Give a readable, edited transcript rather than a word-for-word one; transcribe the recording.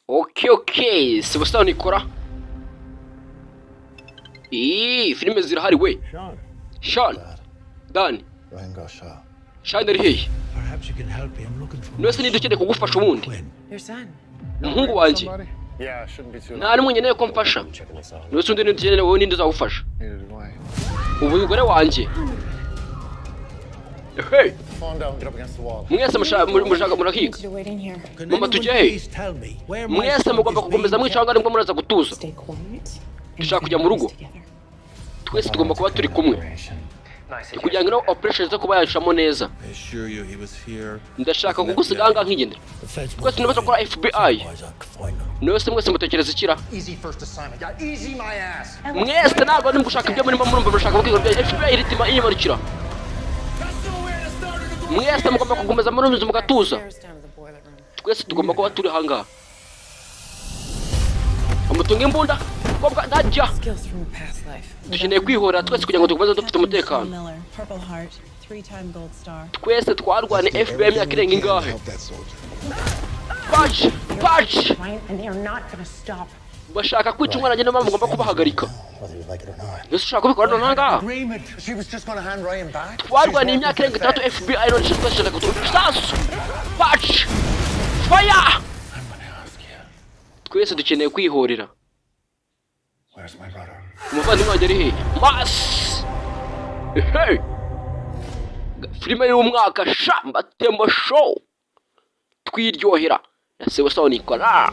Okay, sibo sano ikora. Filme zirahari we. Sean. Dan. Sean ari hehe? Nose nidukeneye kugufasha ubundi. Umuhungu wanje. Nta n'umwe nkeneye ko mfasha. Nose undi nidukeneye wowe ninde uzagufasha? Umugore wanje. Hey. Mwese mushaka murahiga. Mama tujye he? Mwese mugomba kugomeza mwicanga nibwo muraza gutuza. Dushaka kujya mu rugo. Twese tugomba kuba turi kumwe. Kugira ngo operation zo kuba yashamo neza. Ndashaka kugusiganga nk'igendera. Twese nibaza gukora FBI. Nose mwese mutekereza ikira. Mwese ntabwo ndi gushaka ibyo murimo murumva mushaka kwiga bya FBI iritima inyimarukira. Mwese mugomba kugomeza murumva mugatuza. Twese tugomba kuba turi hanga. Amutunga imbunda. Kobwa ndajya. Dukeneye kwihora twese kugira ngo tukomeze dufite umutekano. Twese twarwane FBI imyaka irenga ingahe. Patch. Bashaka kwica umwana njye n'amama mugomba kubahagarika. Yesu ushaka kubikora nanga. Twarwane imyaka irenga 3 FBI none twese kutusasu. Patch. Fire. Twese dukeneye kwihorera. Umuvandimwe wanjye ari he? Mas! Hey! Filime y'umwaka Shamba Tembo Show. Twiryohera. Sibo sano ikora.